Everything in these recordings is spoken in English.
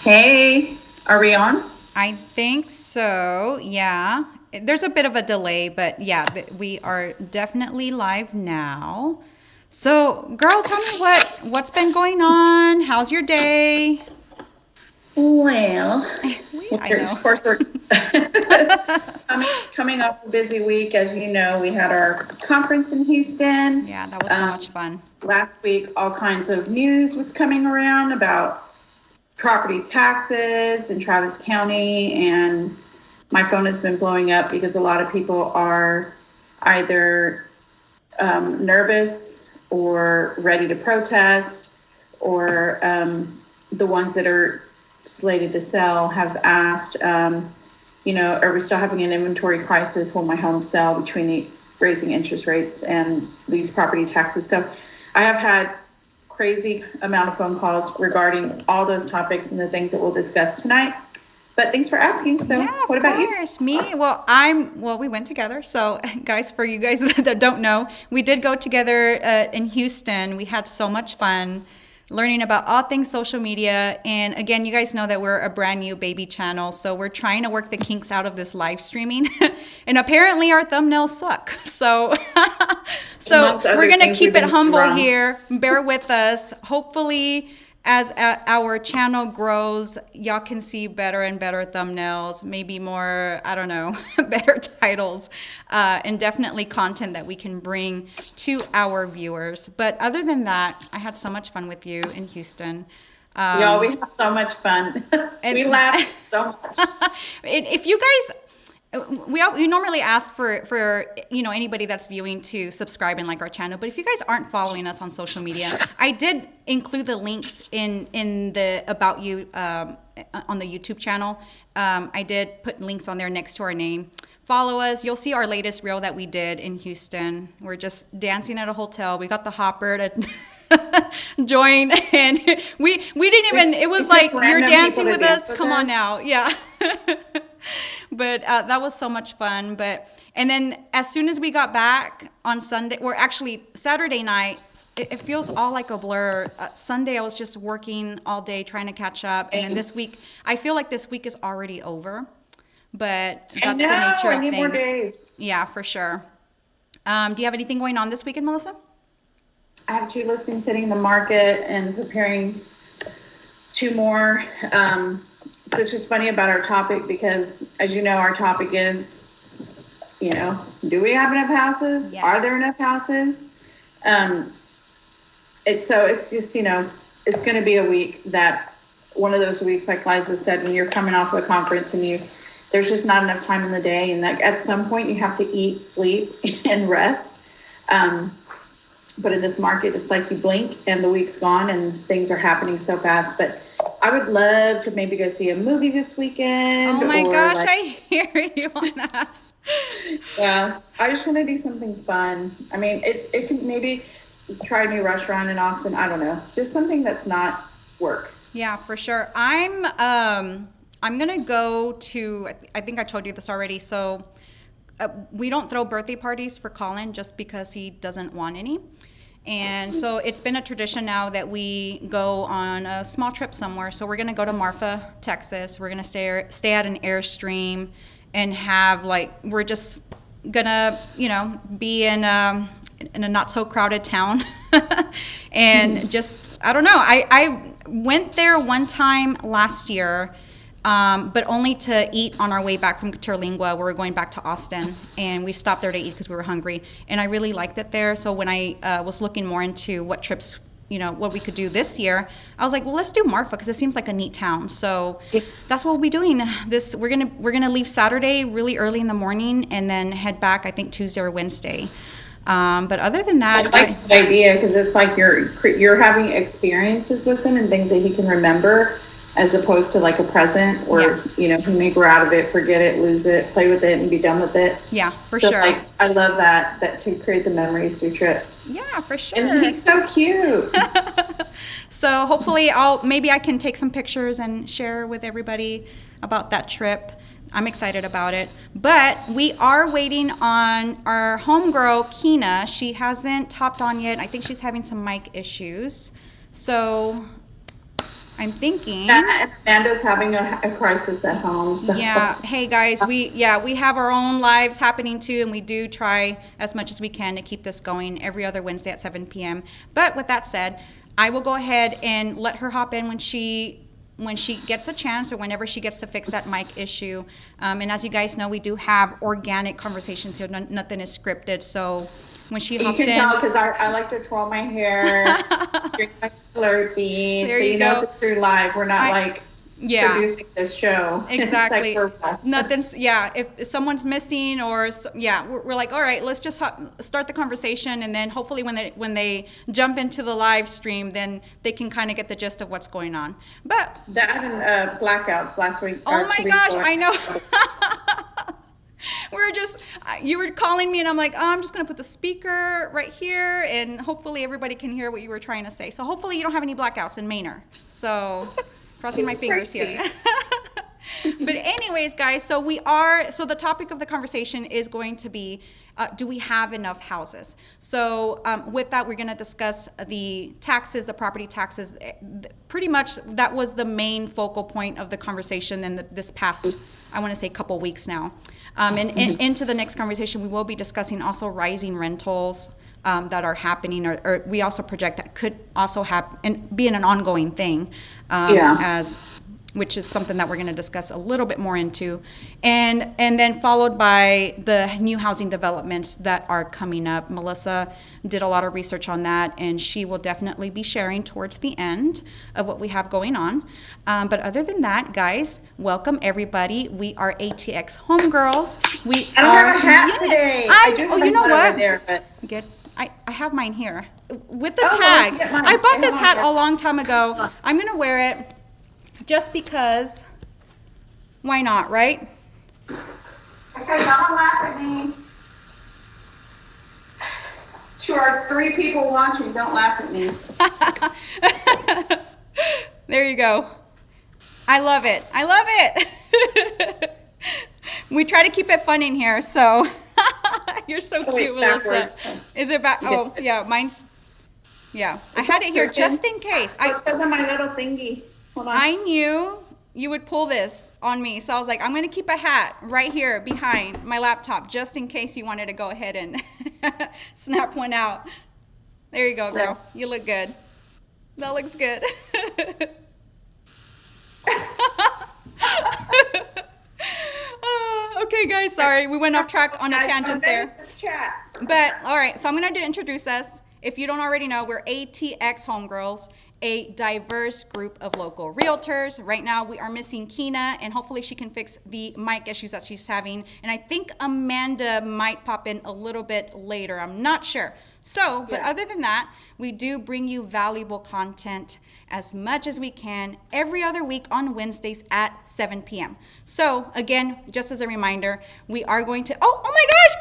Hey, are we on? I think so. Yeah. There's a bit of a delay, but yeah, we are definitely live now. So, girl, tell me what's been going on? How's your day? Well, I know. of course, we're coming off a busy week. As you know, we had our conference in Houston. Yeah, that was so much fun. Last week, all kinds of news was coming around about property taxes in Travis County, and my phone has been blowing up because a lot of people are either nervous or ready to protest, or the ones that are slated to sell have asked, are we still having an inventory crisis? Will my home sell between the raising interest rates and these property taxes? So I have had crazy amount of phone calls regarding all those topics and the things that we'll discuss tonight. But thanks for asking. So Yeah, what of about you? course. Me? Well, we went together. So, guys, for you guys that don't know, we did go together in Houston. We had so much fun learning about all things social media. And again, you guys know that we're a brand new baby channel. So, we're trying to work the kinks out of this live streaming. And apparently, our thumbnails suck. So, we're going to keep it humble here. Bear with us. Hopefully, as our channel grows, y'all can see better and better thumbnails, maybe more, I don't know, better titles, and definitely content that we can bring to our viewers. But other than that, I had so much fun with you in Houston. Y'all, we had so much fun. We laughed so much. If you guys, we normally ask for anybody that's viewing to subscribe and like our channel, but if you guys aren't following us on social media, I did include the links in the about you on the YouTube channel. I did put links on there next to our name. Follow us. You'll see our latest reel that we did in Houston. We're just dancing at a hotel. We got the hopper to join, and we didn't even, it was like, you're dancing with us, come on now. Yeah. But that was so much fun. And then as soon as we got back on Sunday, or actually Saturday night, it feels all like a blur. Sunday, I was just working all day trying to catch up. And then this week, I feel like this week is already over. But that's the nature of things. More days. Yeah, for sure. Do you have anything going on this weekend, Melissa? I have 2 listings hitting the market and preparing 2 more. So it's just funny about our topic because, as you know, our topic is, do we have enough houses? Yes. Are there enough houses? It's just, it's going to be a week that, one of those weeks, like Liza said, when you're coming off of a conference and there's just not enough time in the day, and that at some point you have to eat, sleep, and rest. But in this market, it's like you blink and the week's gone and things are happening so fast. But I would love to maybe go see a movie this weekend. Oh my gosh, I hear you on that. Yeah, I just want to do something fun. I mean, it can maybe try a new restaurant in Austin. I don't know, just something that's not work. Yeah, for sure. I'm gonna go to. I think I told you this already. So we don't throw birthday parties for Colin just because he doesn't want any. And so it's been a tradition now that we go on a small trip somewhere. So we're going to go to Marfa, Texas. We're going to stay at an Airstream and have we're just going to, be in a not so crowded town. And just, I don't know. I went there one time last year. But only to eat on our way back from Terlingua. We were going back to Austin, and we stopped there to eat because we were hungry. And I really liked it there. So when I was looking more into what trips, what we could do this year, I was like, well, let's do Marfa because it seems like a neat town. So that's what we'll be doing. We're gonna leave Saturday really early in the morning and then head back, I think, Tuesday or Wednesday. But other than that, I like the idea because it's like you're having experiences with him and things that he can remember, as opposed to like a present or, he may grow out of it, forget it, lose it, play with it, and be done with it. Yeah, for sure. I love that to create the memories through trips. Yeah, for sure. And he's so cute. So hopefully maybe I can take some pictures and share with everybody about that trip. I'm excited about it. But we are waiting on our homegirl, Keena. She hasn't topped on yet. I think she's having some mic issues. So I'm thinking. Yeah, Amanda's having a crisis at home. So. Yeah. Hey guys, we have our own lives happening too, and we do try as much as we can to keep this going every other Wednesday at 7 p.m. But with that said, I will go ahead and let her hop in when she gets a chance, or whenever she gets to fix that mic issue. And as you guys know, we do have organic conversations here. Nothing is scripted. So when she hops in, you can tell because I like to twirl my hair, drink my Slurpee, so you know it's a true live. We're not producing this show. Exactly. Nothing's, if someone's missing or, we're like, all right, let's just start the conversation. And then hopefully when they jump into the live stream, then they can kind of get the gist of what's going on. But that and blackouts last week. Oh my gosh, I know. You were calling me and I'm like, I'm just going to put the speaker right here and hopefully everybody can hear what you were trying to say. So hopefully you don't have any blackouts in Manor. So crossing my fingers here. But anyways, guys, so the topic of the conversation is going to be, do we have enough houses? So with that, we're going to discuss the taxes, the property taxes. Pretty much that was the main focal point of the conversation in this past, I want to say, couple weeks now. And into the next conversation, we will be discussing also rising rentals that are happening, or we also project that could also happen and be an ongoing thing, which is something that we're going to discuss a little bit more into, and then followed by the new housing developments that are coming up. Melissa did a lot of research on that, and she will definitely be sharing towards the end of what we have going on. But other than that, guys, welcome everybody. We are ATX Homegirls. I don't have a hat today. I do have you know what? Over there, but good. I have mine here with the tag. I bought this hat a long time ago. I'm gonna wear it just because. Why not, right? Okay, don't laugh at me. To our 3 people watching, don't laugh at me. There you go. I love it. I love it. We try to keep it fun in here, so. You're so cute, Melissa. Is it back? Oh, yeah, mine's. Yeah, I had it here just in case. It's because of my little thingy. Hold on. I knew you would pull this on me, so I was like, I'm gonna keep a hat right here behind my laptop just in case you wanted to go ahead and snap one out. There you go, girl. You look good. That looks good. Okay, guys, sorry. We went off track on a tangent there. But, all right, so I'm going to introduce us. If you don't already know, we're ATX Homegirls, a diverse group of local realtors. Right now, we are missing Keena, and hopefully she can fix the mic issues that she's having. And I think Amanda might pop in a little bit later. I'm not sure. So, but other than that, we do bring you valuable content as much as we can every other week on Wednesdays at 7 p.m. So again, just as a reminder, we are going to, oh my gosh,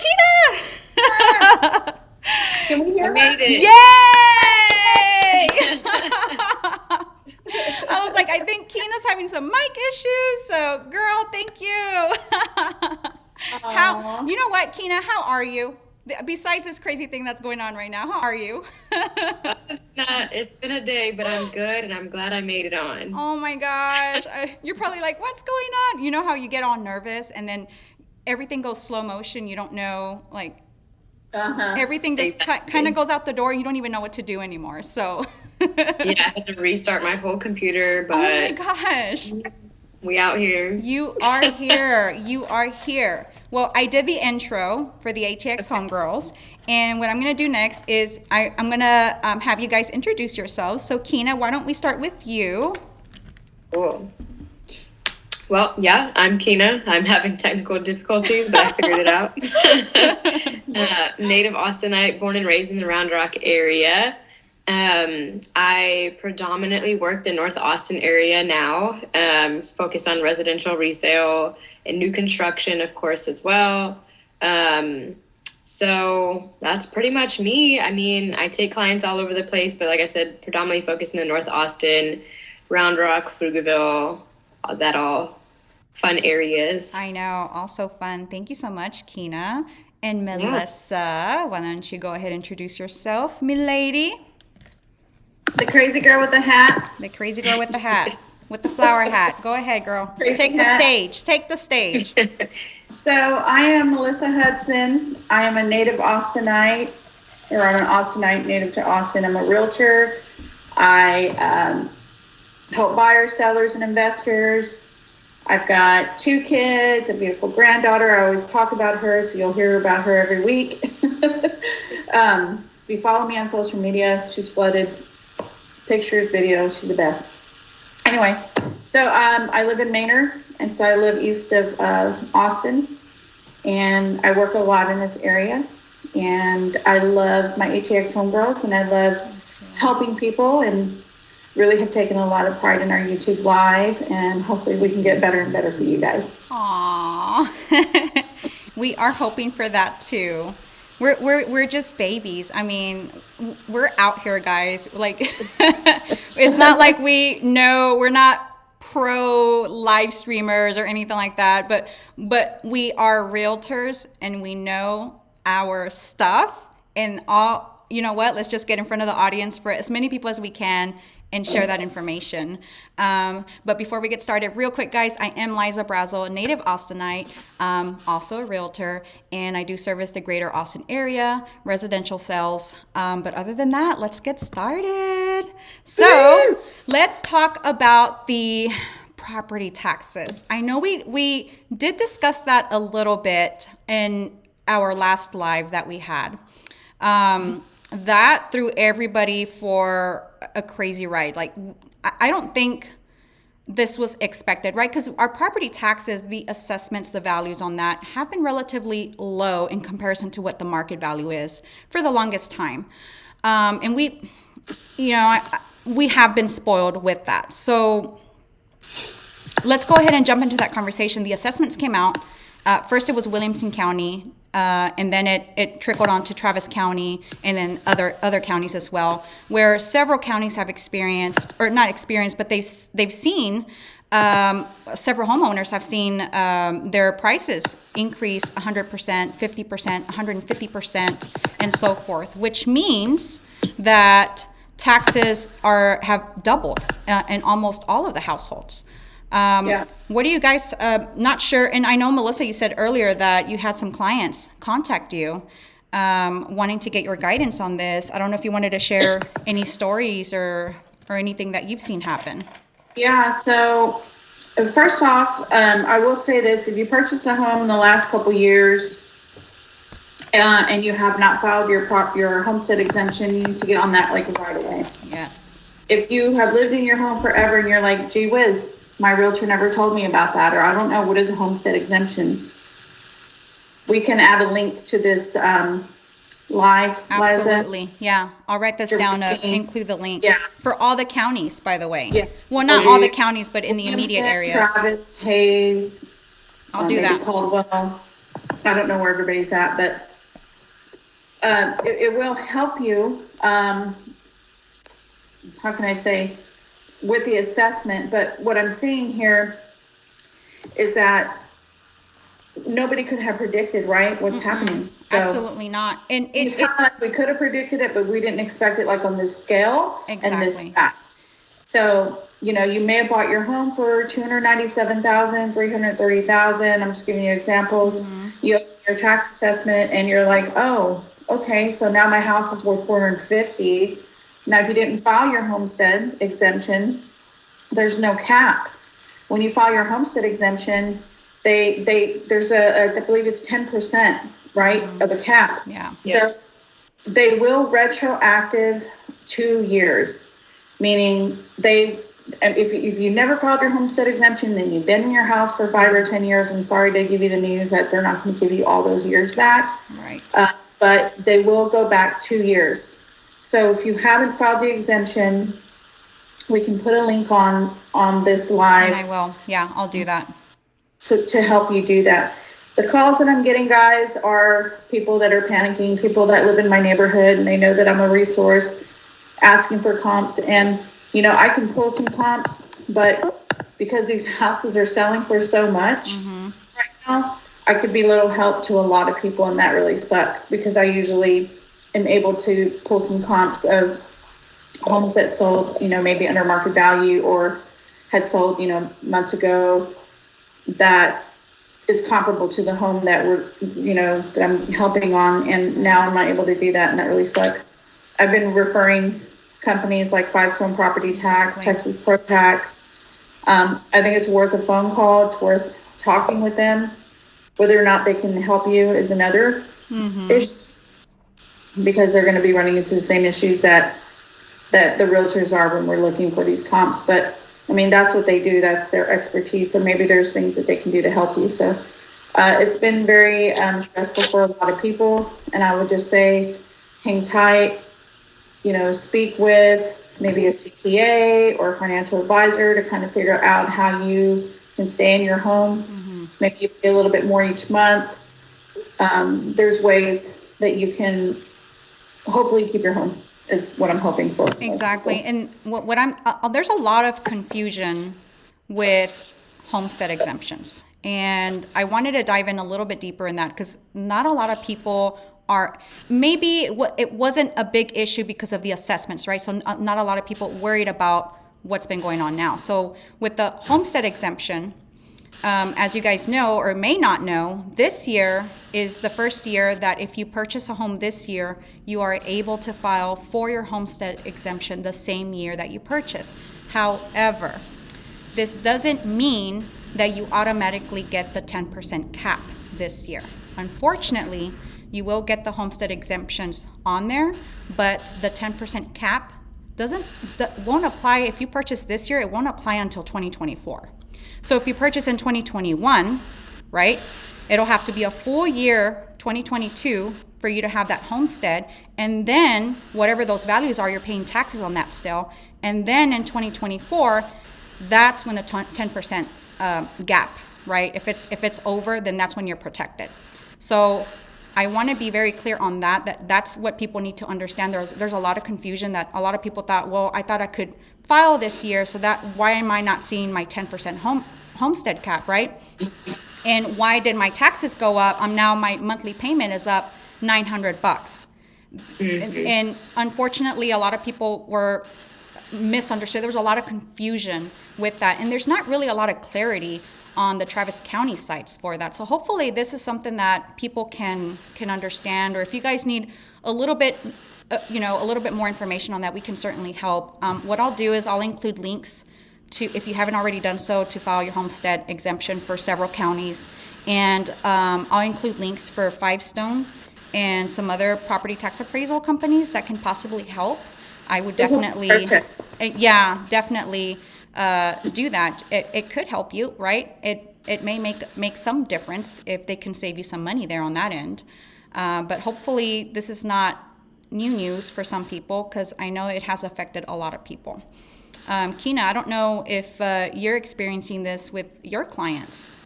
Keena! Can we hear made it. Yay! I was like, I think Keena's having some mic issues, so girl, thank you. You know what, Keena, how are you? Besides this crazy thing that's going on right now, how are you? It's been a day, but I'm good, and I'm glad I made it on. Oh my gosh. You're probably like, what's going on? You know how you get all nervous and then everything goes slow motion. You don't know, like, everything just kind of goes out the door. You don't even know what to do anymore. So. Yeah, I had to restart my whole computer, but. Oh my gosh. We out here. You are here. You are here. Well, I did the intro for the ATX Homegirls, and what I'm going to do next is I'm going to have you guys introduce yourselves. So, Keena, why don't we start with you? Cool. Well, yeah, I'm Keena. I'm having technical difficulties, but I figured it out. Native Austinite, born and raised in the Round Rock area. I predominantly worked in North Austin area now, focused on residential resale and new construction, of course, as well. So that's pretty much me. I mean, I take clients all over the place, but like I said, predominantly focused in the North Austin, Round Rock, Pflugerville, that all fun areas. I know, also fun. Thank you so much, Keena. And Melissa, why don't you go ahead and introduce yourself, milady? The crazy girl with the hat. The crazy girl with the hat, with the flower hat. Go ahead, girl. Crazy Take the hat. stage. Take the stage. So I am Melissa Hudson. I am a native Austinite, or I'm an Austinite native to Austin. I'm a realtor. I help buyers, sellers, and investors. I've got 2 kids, a beautiful granddaughter. I always talk about her, so you'll hear about her every week. If you follow me on social media, she's flooded pictures, videos. She's the best. Anyway, so I live in Manor, and so I live east of Austin, and I work a lot in this area. And I love my HAX homegirls, and I love helping people, and really have taken a lot of pride in our YouTube live, and hopefully we can get better and better for you guys. Aww. We are hoping for that too. We're just babies. I mean, we're out here, guys. Like, it's not like we're not pro live streamers or anything like that, but we are realtors, and we know our stuff, and all, you know what, let's just get in front of the audience for as many people as we can and share that information. But before we get started, real quick, guys, I am Liza Brazzil, a native Austinite, also a realtor, and I do service the greater Austin area, residential sales. But other than that, let's get started. So let's talk about the property taxes. I know we did discuss that a little bit in our last live that we had. That threw everybody for a crazy ride. Like, I don't think this was expected, right? Because our property taxes, the assessments, the values on that have been relatively low in comparison to what the market value is for the longest time. And we have been spoiled with that. So let's go ahead and jump into that conversation. The assessments came out. First, it was Williamson County. And then it trickled on to Travis County, and then other counties as well, where several counties have experienced, or not experienced, but they've seen, several homeowners have seen their prices increase 100%, 50%, 150%, and so forth, which means that taxes have doubled in almost all of the households. What do you guys, not sure, and I know, Melissa, you said earlier that you had some clients contact you wanting to get your guidance on this. I don't know if you wanted to share any stories or anything that you've seen happen. Yeah, so first off, I will say this: if you purchase a home in the last couple years and you have not filed your homestead exemption, you need to get on that like right away. Yes. If you have lived in your home forever and you're like, gee whiz, my realtor never told me about that, or I don't know what is a homestead exemption, we can add a link to this live. Absolutely. Liza. Yeah. I'll write this down to include the link. Yeah. For all the counties, by the way. Yeah. Well, not all the counties, but in the immediate areas. Travis, Hayes. I'll do that. Caldwell. I don't know where everybody's at, but it will help you. How can I say? With the assessment. But what I'm seeing here is that nobody could have predicted, right, what's happening. So absolutely not. And it's kind of like we could have predicted it, but we didn't expect it like on this scale and this fast. So, you may have bought your home for $297,000, $330,000. I'm just giving you examples. You open your tax assessment and you're like, oh, okay, so now my house is worth $450,000. Now, if you didn't file your homestead exemption, there's no cap. When you file your homestead exemption, there's I believe it's 10%, right, of a cap. Yeah. So they will retroactive 2 years, meaning if you never filed your homestead exemption and you've been in your house for 5 or 10 years, I'm sorry to give you the news that they're not going to give you all those years back. Right. But they will go back 2 years. So if you haven't filed the exemption, we can put a link on this live. And I will. Yeah, I'll do that. So to help you do that. The calls that I'm getting, guys, are people that are panicking, people that live in my neighborhood, and they know that I'm a resource, asking for comps. And, I can pull some comps, but because these houses are selling for so much right now, I could be little help to a lot of people, and that really sucks because I usually am able to pull some comps of homes that sold, maybe under market value or had sold, months ago that is comparable to the home that that I'm helping on. And now I'm not able to do that. And that really sucks. I've been referring companies like Five Stone Property Tax, Texas Pro Tax. I think it's worth a phone call. It's worth talking with them. Whether or not they can help you is another issue, because they're going to be running into the same issues that the realtors are when we're looking for these comps. But I mean, that's what they do. That's their expertise. So maybe there's things that they can do to help you. So it's been very stressful for a lot of people. And I would just say, hang tight, speak with maybe a CPA or a financial advisor to kind of figure out how you can stay in your home. Maybe you pay a little bit more each month. There's ways that you can hopefully keep your home, is what I'm hoping for. Exactly. And what I'm there's a lot of confusion with homestead exemptions, and I wanted to dive in a little bit deeper in that, because not a lot of people are, maybe it wasn't a big issue because of the assessments, right? So not a lot of people worried about what's been going on now. So with the homestead exemption, as you guys know or may not know, this year is the first year that if you purchase a home this year, you are able to file for your homestead exemption the same year that you purchase. However, this doesn't mean that you automatically get the 10% cap this year. Unfortunately, you will get the homestead exemptions on there, but the 10% cap won't apply if you purchase this year. It won't apply until 2024. So if you purchase in 2021, right, it'll have to be a full year, 2022, for you to have that homestead. And then whatever those values are, you're paying taxes on that still. And then in 2024, that's when the 10% gap, right? If it's over, then that's when you're protected. So I want to be very clear on that's what people need to understand. There's a lot of confusion that a lot of people thought, well, I thought I could file this year, so why am I not seeing my 10% homestead cap, right? And why did my taxes go up? Now my monthly payment is up $900. And unfortunately, a lot of people were misunderstood. There was a lot of confusion with that, and there's not really a lot of clarity on the Travis County sites for that. So hopefully this is something that people can understand, or if you guys need a little bit more information on that, we can certainly help. What I'll do is I'll include links to, if you haven't already done so, to file your homestead exemption for several counties. And I'll include links for Five Stone and some other property tax appraisal companies that can possibly help. I would definitely, definitely do that. It could help you, right? It may make some difference if they can save you some money there on that end. But hopefully this is not new news for some people, because I know it has affected a lot of people. Keena, I don't know if you're experiencing this with your clients.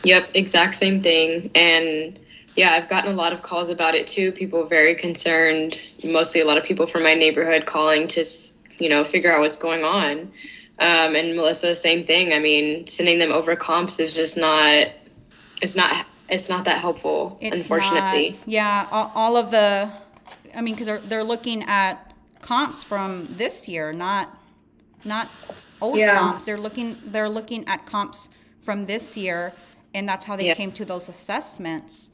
Yep, exact same thing. And yeah, I've gotten a lot of calls about it too. People very concerned, mostly a lot of people from my neighborhood calling to, figure out what's going on. And Melissa, same thing. I mean, sending them over comps is just it's not that helpful, unfortunately. All of the, because they're looking at comps from this year, not old comps. They're looking at comps from this year, and that's how they came to those assessments.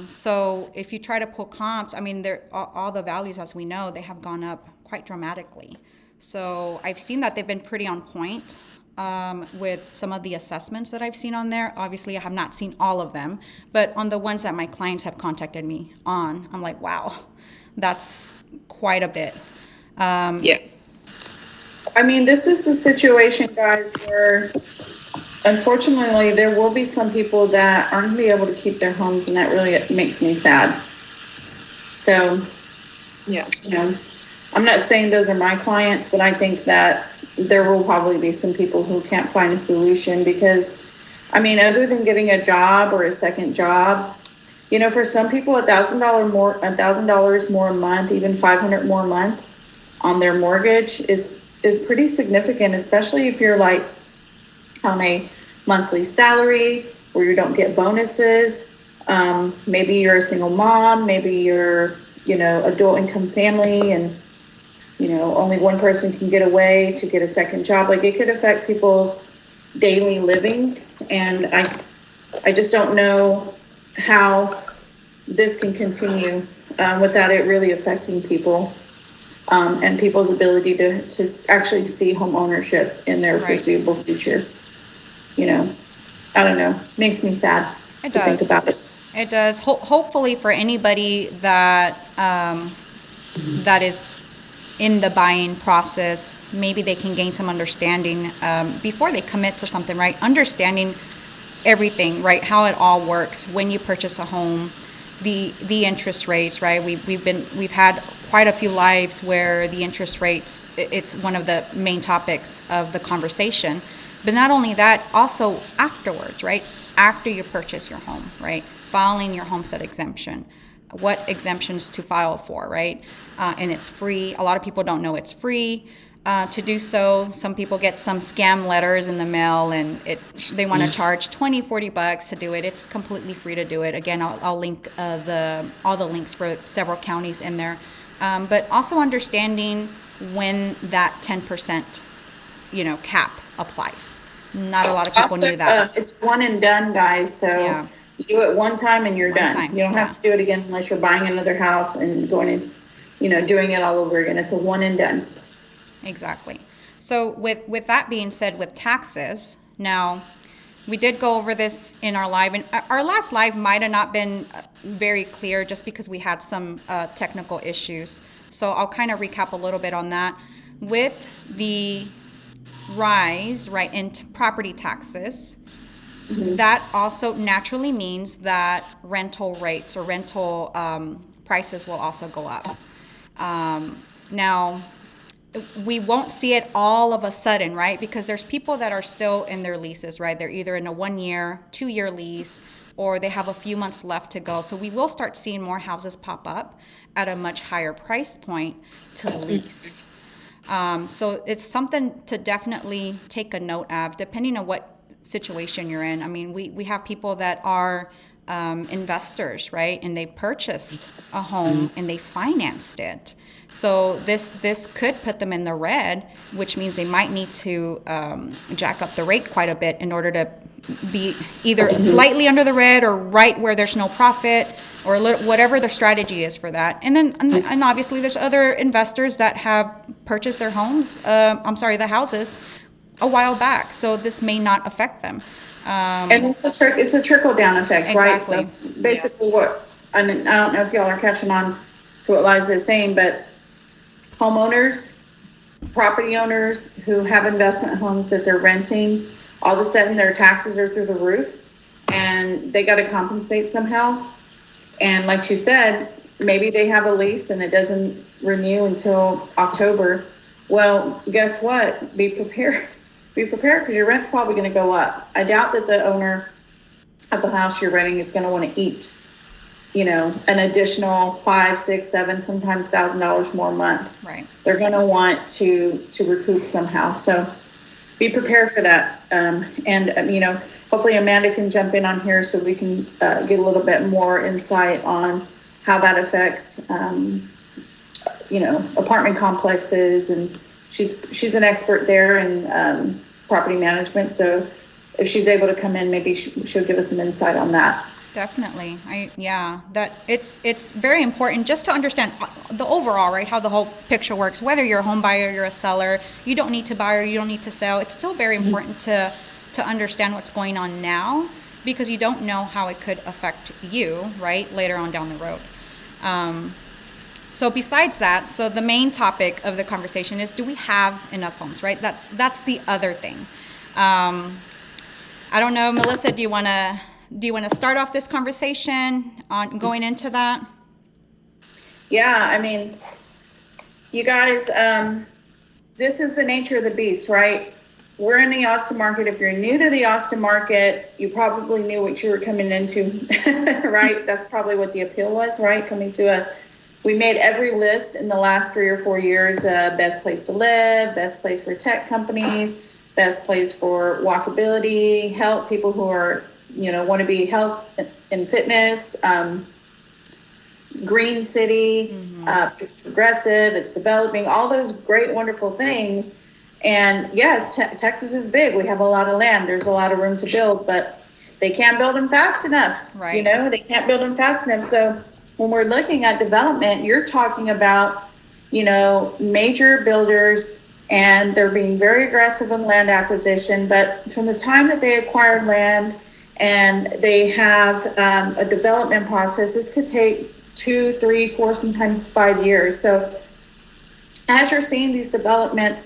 So if you try to pull comps, all the values, as we know, they have gone up quite dramatically. So I've seen that they've been pretty on point with some of the assessments that I've seen on there. Obviously, I have not seen all of them, but on the ones that my clients have contacted me on, I'm like, wow, that's quite a bit. This is the situation, guys, where unfortunately there will be some people that aren't going to be able to keep their homes, and that really makes me sad. So, I'm not saying those are my clients, but I think that there will probably be some people who can't find a solution because, other than getting a job or a second job, for some people, $1,000 more a month, even $500 more a month on their mortgage is pretty significant, especially if you're like on a monthly salary where you don't get bonuses. Maybe you're a single mom, maybe you're, a dual income family, and only one person can get away to get a second job. Like, it could affect people's daily living. And I just don't know how this can continue without it really affecting people and people's ability to actually see home ownership in their foreseeable future. I don't know. Makes me sad to think about it. It does. Hopefully for anybody that that is in the buying process, maybe they can gain some understanding before they commit to something, right? Understanding everything, right? How it all works when you purchase a home, the interest rates, right? We've had quite a few lives where the interest rates, it's one of the main topics of the conversation. But not only that, also afterwards, right? After you purchase your home, right? Filing your homestead exemption, what exemptions to file for, right? And it's free. A lot of people don't know it's free to do so. Some people get some scam letters in the mail, and they want to charge $20-$40 to do it. It's completely free to do it. Again, I'll link all the links for several counties in there. But also understanding when that 10% cap applies. Not a lot of people knew that. It's one and done, guys. So you do it one time and you're done. You don't have to do it again unless you're buying another house and going and doing it all over again. It's a one and done. Exactly. So with that being said, with taxes, now we did go over this in our live, and our last live might have not been very clear just because we had some technical issues. So I'll kind of recap a little bit on that. With the rise, right, in property taxes, that also naturally means that rental rates or rental prices will also go up. Now, we won't see it all of a sudden, right? Because there's people that are still in their leases, right? They're either in a 1-year, 2-year lease, or they have a few months left to go. So we will start seeing more houses pop up at a much higher price point to lease. So it's something to definitely take a note of, depending on what situation you're in. I mean, we have people that are investors, right? And they purchased a home and they financed it. So this could put them in the red, which means they might need to jack up the rate quite a bit in order to be either slightly under the red or right where there's no profit, or whatever the strategy is for that. And then, and obviously there's other investors that have purchased their homes, the houses a while back. So this may not affect them. And it's a trickle down effect, exactly. Right? So basically I don't know if y'all are catching on to what Liza is saying, but homeowners, property owners who have investment homes that they're renting, all of a sudden their taxes are through the roof and they got to compensate somehow. And like you said, maybe they have a lease and it doesn't renew until October. Well, guess what? Be prepared because your rent's probably going to go up. I doubt that the owner of the house you're renting is going to want to eat, an additional $5, $6, $7, sometimes $1,000 more a month. Right. They're going to want to recoup somehow. So be prepared for that. Hopefully Amanda can jump in on here so we can get a little bit more insight on how that affects, apartment complexes. And she's an expert there in property management. So if she's able to come in, maybe she'll give us some insight on that. Definitely. That it's very important just to understand the overall, right, how the whole picture works. Whether you're a home buyer, you're a seller, you don't need to buy or you don't need to sell. It's still very important to understand what's going on now, because you don't know how it could affect you, right, later on down the road. So besides that, so the main topic of the conversation is, do we have enough homes, right? That's the other thing. I don't know, Melissa, do you want to start off this conversation on going into that? Yeah, I mean, you guys, this is the nature of the beast, right? We're in the Austin market. If you're new to the Austin market, you probably knew what you were coming into, right? That's probably what the appeal was, right? We made every list in the last 3 or 4 years, best place to live, best place for tech companies, best place for walkability, health, people who are, want to be health and fitness, green city, It's progressive, it's developing, all those great, wonderful things. And yes, Texas is big. We have a lot of land. There's a lot of room to build, but they can't build them fast enough. Right. You know, they can't build them fast enough. So when we're looking at development, you're talking about, you know, major builders, and they're being very aggressive in land acquisition. But from the time that they acquire land and they have a development process, this could take 2, 3, 4, sometimes 5 years. So as you're seeing these development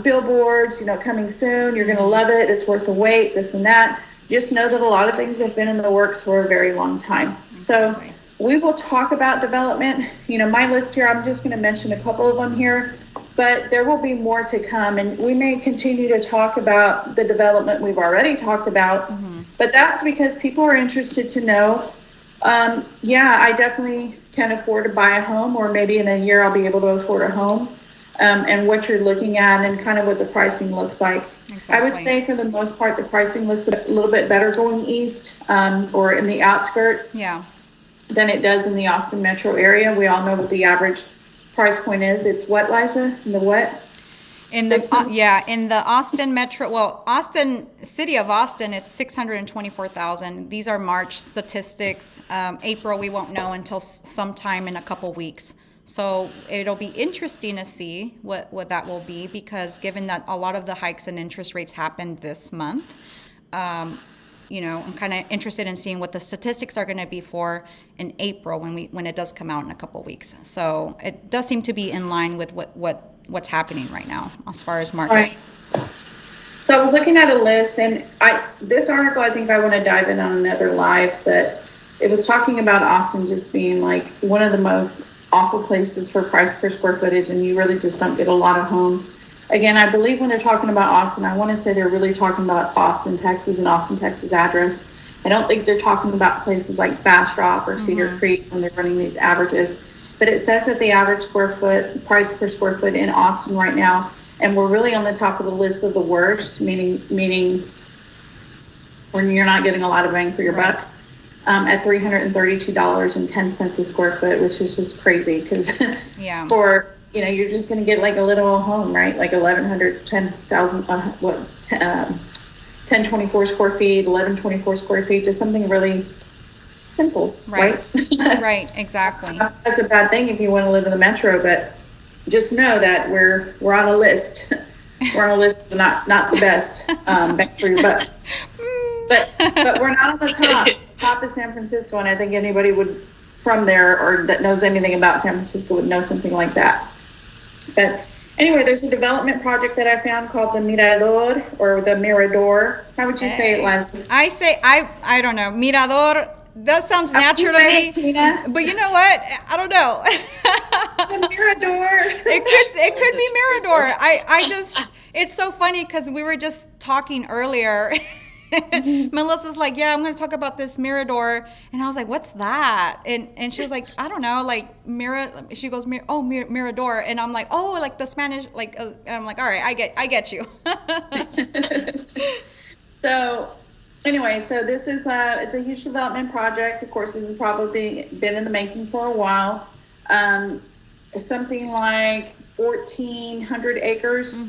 billboards, you know, coming soon, you're going to love it. It's worth the wait, this and that. Just know that a lot of things have been in the works for a very long time. So we will talk about development. You know, my list here, I'm just going to mention a couple of them here, but there will be more to come. And we may continue to talk about the development we've already talked about, but that's because people are interested to know, yeah, I definitely can afford to buy a home, or maybe in a year I'll be able to afford a home, and what you're looking at and kind of what the pricing looks like. Exactly. I would say for the most part, the pricing looks a little bit better going east, or in the outskirts. Yeah. Than it does in the Austin metro area. We all know what the average price point is. It's what, Liza? In the what? In the in the Austin metro, well, Austin, city of Austin, it's 624,000. These are March statistics. April we won't know until sometime in a couple weeks. So it'll be interesting to see what that will be, because given that a lot of the hikes in interest rates happened this month, you know, I'm kind of interested in seeing what the statistics are going to be for in April when it does come out in a couple weeks. So it does seem to be in line with what's happening right now as far as market. Right. So I was looking at a list, and this article, I think I want to dive in on another live, but it was talking about Austin just being like one of the most awful places for price per square footage, and you really just don't get a lot of home. Again, I believe when they're talking about Austin, I want to say they're really talking about Austin, Texas, and Austin, Texas address. I don't think they're talking about places like Bastrop or Cedar Creek when they're running these averages. But it says that the average price per square foot in Austin right now, and we're really on the top of the list of the worst, meaning when you're not getting a lot of bang for your buck, at $332.10 a square foot, which is just crazy, because for, you know, you're just going to get like a little home, right? Like 1024 square feet, 1124 square feet, just something really simple, right? Right, exactly. That's a bad thing if you want to live in the metro, but just know that we're on a list. We're on a list of not the best bang for your buck. But we're not on the top. Top is San Francisco, and I think anybody from there or that knows anything about San Francisco would know something like that. But anyway, there's a development project that I found called the Mirador, or the Mirador. How would you say it, Liza? I say, I don't know, Mirador. That sounds natural to me. But you know what? I don't know. The Mirador. It could be Mirador. I just, it's so funny because we were just talking earlier. Melissa's like, yeah, I'm going to talk about this Mirador. And I was like, what's that? And she was like, I don't know, like she goes, Mirador. And I'm like, oh, like the Spanish, like, and I'm like, all right, I get you. So anyway, so this is it's a huge development project. Of course, this has probably been in the making for a while. Something like 1,400 acres.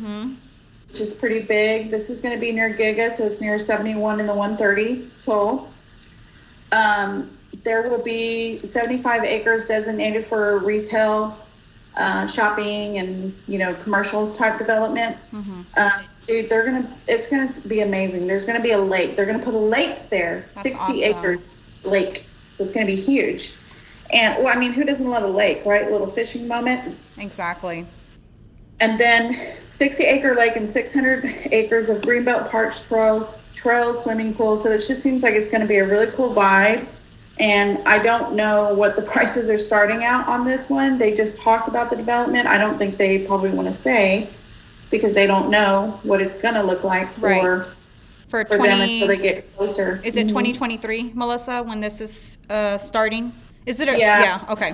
Which is pretty big. This is going to be near Giga, so it's near 71 and the 130 toll. There will be 75 acres designated for retail, shopping, and commercial type development. Dude, it's gonna be amazing. There's gonna be a lake. They're gonna put a lake there. That's 60 awesome. Acres lake, so it's gonna be huge. And well, I mean, who doesn't love a lake, right? A little fishing moment. Exactly. And then 60-acre lake and 600 acres of greenbelt parks, trails, swimming pools. So it just seems like it's going to be a really cool vibe. And I don't know what the prices are starting out on this one. They just talked about the development. I don't think they probably want to say, because they don't know what it's going to look like for them until they get closer. Is it 2023, Melissa, when this is starting? Is it? Yeah. Okay.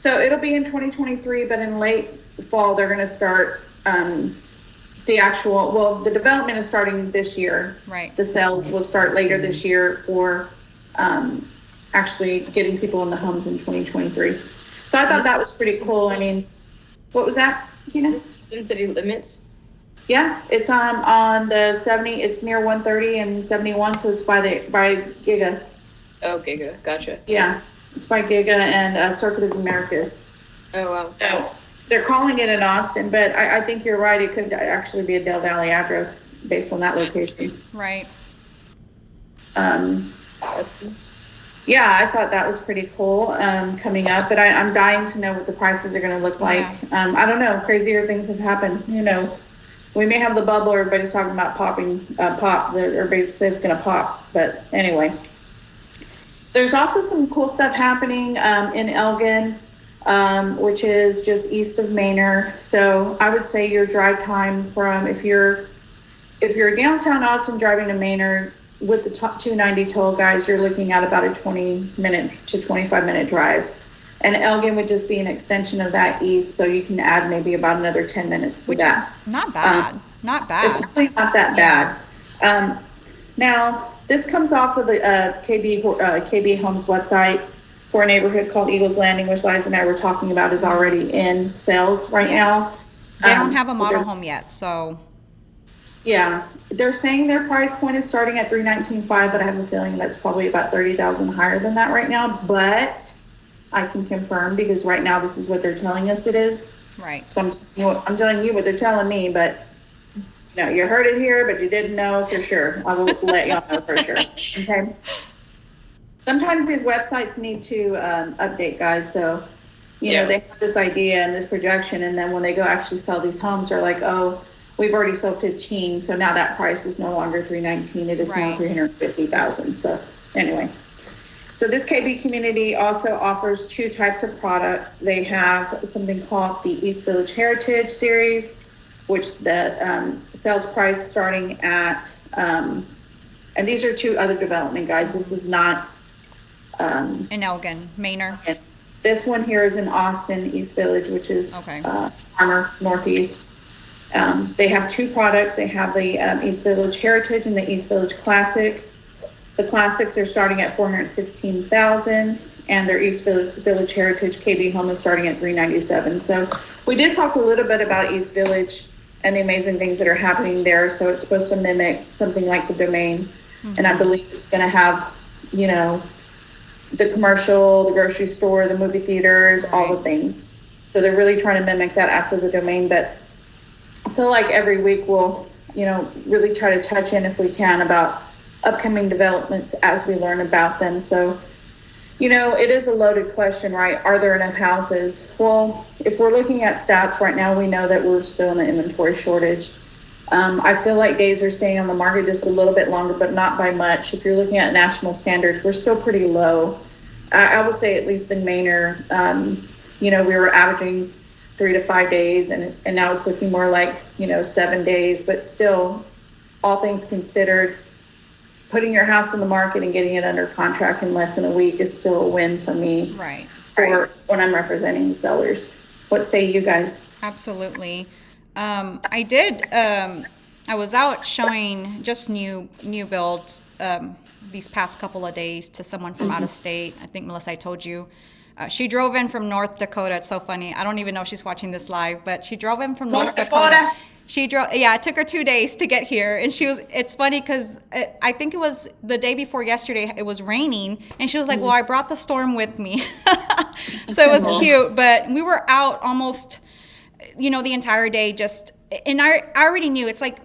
So it'll be in 2023, but in late fall they're going to start the development is starting this year. Right. The sales will start later this year for actually getting people in the homes in 2023. So I thought that was pretty cool. I mean, what was that, Keena? Is this Houston city limits? Yeah, it's on the 70. It's near 130 and 71, so it's by Giga. Oh, okay, good. Gotcha. Yeah, it's by Giga and Circuit of Americas. Oh, wow. So they're calling it in Austin, but I think you're right. It could actually be a Del Valley address based on that location. Right. That's cool. Yeah, I thought that was pretty cool coming up, but I'm dying to know what the prices are going to look like. Yeah. I don't know. Crazier things have happened. Who knows? We may have the bubble. Everybody's talking about popping, everybody says it's going to pop. But anyway, there's also some cool stuff happening in Elgin, which is just east of Manor. So I would say your drive time from, if you're downtown Austin driving to Manor, with the top 290 toll guys, you're looking at about a 20-minute to 25-minute drive. And Elgin would just be an extension of that east, so you can add maybe about another 10 minutes to Which that. is not bad. Not bad. It's really not that bad. Now, this comes off of the KB Homes website for a neighborhood called Eagles Landing, which Liza and I were talking about is already in sales right Yes. now. They don't have a model they're- home yet, so Yeah, they're saying their price point is starting at $319,500, but I have a feeling that's probably about $30,000 higher than that right now. But I can confirm because right now this is what they're telling us it is. right. So I'm telling you what they're telling me, but you heard it here, but you didn't know for sure. I will let y'all know for sure. Okay. Sometimes these websites need to update, guys. So Yeah. they have this idea and this projection, and then when they go actually sell these homes, they're like, oh, we've already sold 15, so now that price is no longer $319, it is now Right. $350,000. So anyway, so this KB community also offers two types of products. They have something called the East Village Heritage Series, which the sales price starting at, and these are two other development guides. This is not. In Elgin, Manor. This one here is in Austin, East Village, which is Okay. Farmer Northeast. They have two products. They have the East Village Heritage and the East Village Classic. The Classics are starting at $416,000, and their East Village Heritage KB home is starting at $397,000. So we did talk a little bit about East Village and the amazing things that are happening there. So it's supposed to mimic something like the Domain, and I believe it's going to have, the commercial, the grocery store, the movie theaters, all the Right. things. So they're really trying to mimic that after the Domain, but I feel like every week we'll, really try to touch in if we can about upcoming developments as we learn about them. So, it is a loaded question, right? Are there enough houses? Well, if we're looking at stats right now, we know that we're still in an inventory shortage. I feel like days are staying on the market just a little bit longer, but not by much. If you're looking at national standards, we're still pretty low. I would say at least in Manor, we were averaging 3 to 5 days, and now it's looking more like 7 days. But still, all things considered, putting your house on the market and getting it under contract in less than a week is still a win for me. Right. For when I'm representing the sellers. What say you guys? Absolutely. I was out showing just new builds these past couple of days to someone from out of state. I think, Melissa, I told you. She drove in from North Dakota. It's so funny. I don't even know if she's watching this live, but she drove in from North Dakota. She drove, it took her 2 days to get here. And it's funny because I think it was the day before yesterday, it was raining. And she was like, well, I brought the storm with me. So it was cute. But we were out almost, the entire day and I already knew it's like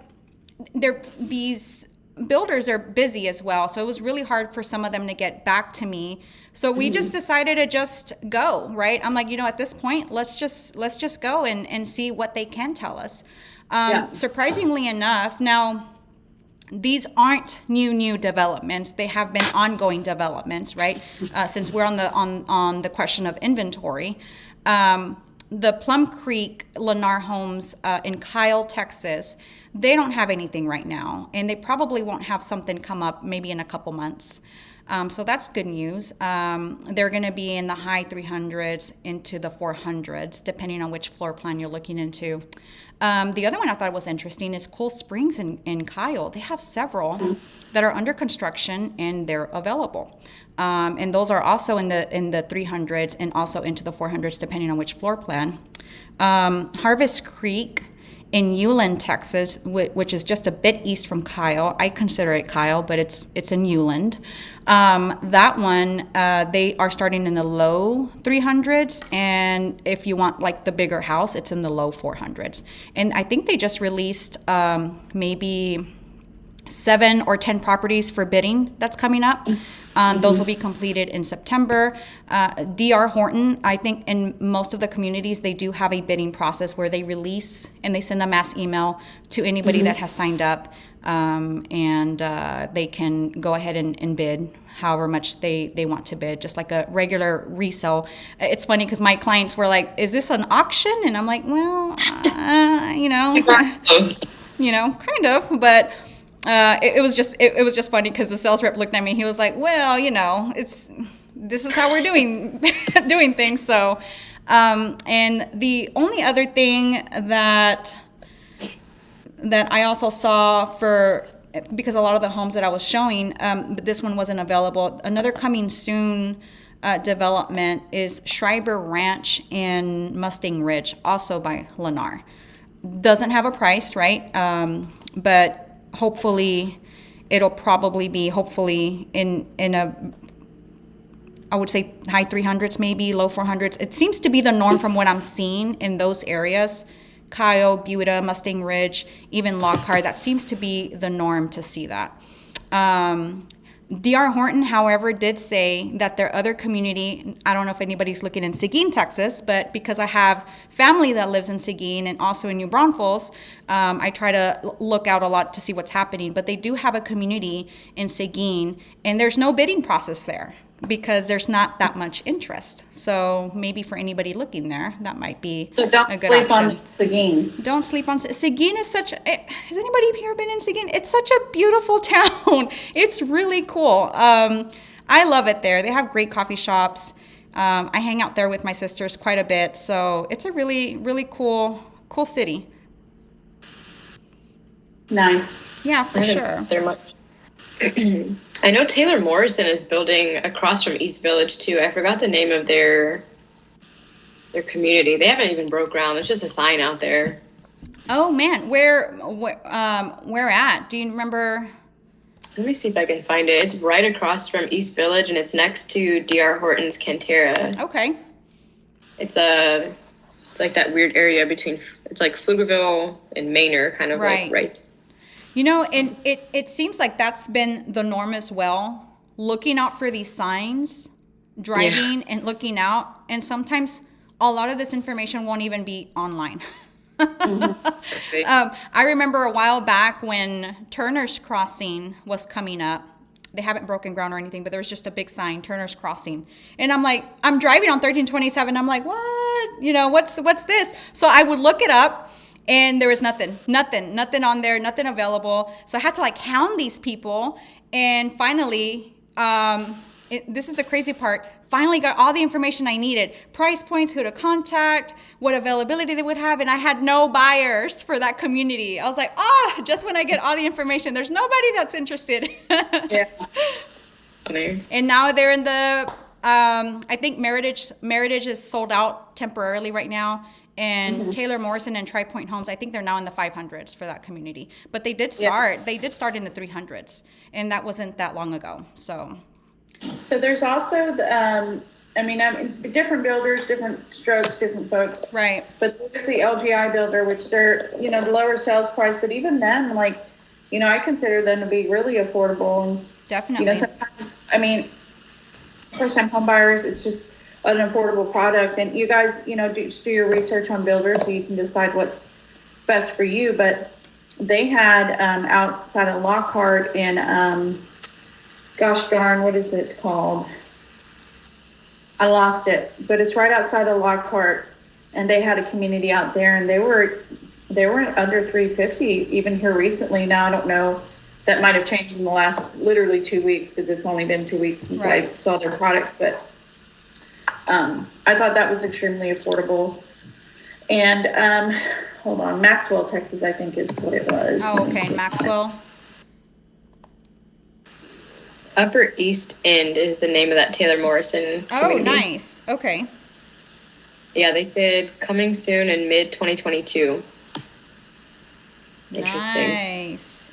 these builders are busy as well. So it was really hard for some of them to get back to me. So we just decided to just go, right? I'm like, at this point, let's just go and see what they can tell us. Surprisingly enough, now these aren't new developments. They have been ongoing developments, right? Since we're on the question of inventory. The Plum Creek Lennar homes in Kyle, Texas, they don't have anything right now, and they probably won't have something come up maybe in a couple months. So that's good news. They're going to be in the high 300s into the 400s, depending on which floor plan you're looking into. The other one I thought was interesting is Cool Springs in Kyle. They have several that are under construction and they're available. And those are also in the 300s and also into the 400s, depending on which floor plan. Harvest Creek in Uland, Texas, which is just a bit east from Kyle. I consider it Kyle, but it's in Uland. That one, they are starting in the low 300s, and if you want like the bigger house, it's in the low 400s. And I think they just released maybe 7 or 10 properties for bidding that's coming up. Those will be completed in September. D.R. Horton, I think in most of the communities, they do have a bidding process where they release and they send a mass email to anybody that has signed up, and they can go ahead and bid however much they want to bid, just like a regular resale. It's funny because my clients were like, is this an auction? And I'm like, well, kind of, but it was just funny because the sales rep looked at me. He was like, well, this is how we're doing things. So, and the only other thing that I also saw because a lot of the homes that I was showing, but this one wasn't available. Another coming soon development is Schreiber Ranch in Mustang Ridge, also by Lennar. Doesn't have a price, right? But hopefully it'll probably be in a, I would say high 300s, maybe low 400s. It seems to be the norm from what I'm seeing in those areas. Kyle, Buda, Mustang Ridge, even Lockhart, that seems to be the norm to see that. D.R. Horton, however, did say that their other community, I don't know if anybody's looking in Seguin, Texas, but because I have family that lives in Seguin and also in New Braunfels, I try to look out a lot to see what's happening. But they do have a community in Seguin, and there's no bidding process there because there's not that much interest. So maybe for anybody looking there, that might be a good option. Don't sleep on Seguin. Don't sleep on Seguin. Is such. Has anybody here been in Seguin? It's such a beautiful town. It's really cool. I love it there. They have great coffee shops. I hang out there with my sisters quite a bit. So it's a really, really cool city. Nice. Yeah, for sure. They're much. I know Taylor Morrison is building across from East Village too. I forgot the name of their community. They haven't even broke ground. There's just a sign out there. Oh man, where at? Do you remember? Let me see if I can find it. It's right across from East Village, and it's next to D.R. Horton's Cantera. Okay. It's like that weird area between. It's like Pflugerville and Manor, kind of like right. And it seems like that's been the norm as well, looking out for these signs, driving and looking out. And sometimes a lot of this information won't even be online. I remember a while back when Turner's Crossing was coming up. They haven't broken ground or anything, but there was just a big sign, Turner's Crossing. And I'm like, I'm driving on 1327. I'm like, what? What's this? So I would look it up. And there was nothing on there, nothing available. So I had to hound these people. And finally, this is the crazy part, finally got all the information I needed. Price points, who to contact, what availability they would have. And I had no buyers for that community. I was like, just when I get all the information, there's nobody that's interested. Yeah. And now they're in the, I think Meritage is sold out temporarily right now. And Taylor Morrison and Tri Point Homes, I think they're now in the 500s for that community. But they did start. Yeah. They did start in the 300s, and that wasn't that long ago. So there's also different builders, different strokes, different folks. Right. But there's the LGI builder, which they're the lower sales price, but even then, I consider them to be really affordable. And, definitely. Sometimes, first-time home buyers, it's just an affordable product, and you guys do your research on builders so you can decide what's best for you. But they had outside of Lockhart in gosh darn, what is it called? I lost it, but it's right outside of Lockhart, and they had a community out there, and they were under 350 even here recently. Now I don't know that might have changed in the last literally 2 weeks, because it's only been 2 weeks since I saw their products. But I thought that was extremely affordable. And hold on, Maxwell, Texas, I think is what it was. Oh, okay, Maxwell. Upper East End is the name of that Taylor Morrison community. Oh, nice. Okay. Yeah, they said coming soon in mid 2022. Interesting. Nice.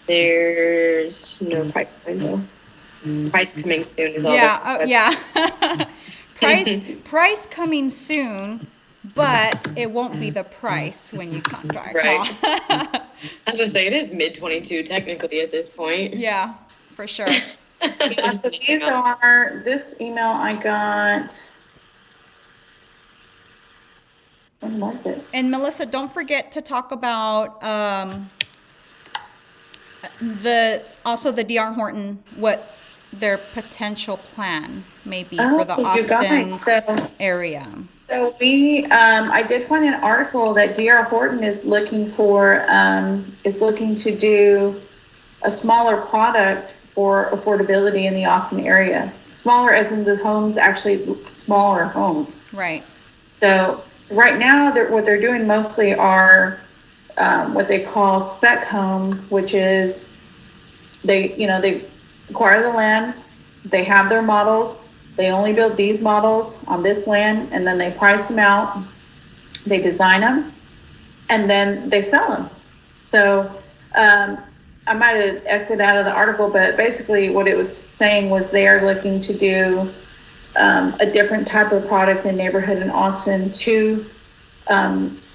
There's no price point though. Price coming soon is all. Yeah. Price coming soon, but it won't be the price when you contract. Right. As I say, it is mid 22 technically at this point. Yeah, for sure. Yeah, so these are, this email I got, when was it? And Melissa, don't forget to talk about the D.R. Horton, what their potential plan may be for the Austin area. So I did find an article that D.R. Horton is looking to do a smaller product for affordability in the Austin area. Smaller as in the homes, actually smaller homes. Right. So right now, what they're doing mostly are what they call spec home, which is they acquire the land, they have their models, they only build these models on this land, and then they price them out, they design them, and then they sell them. So I might have exited out of the article, but basically what it was saying was they are looking to do a different type of product in neighborhood in Austin to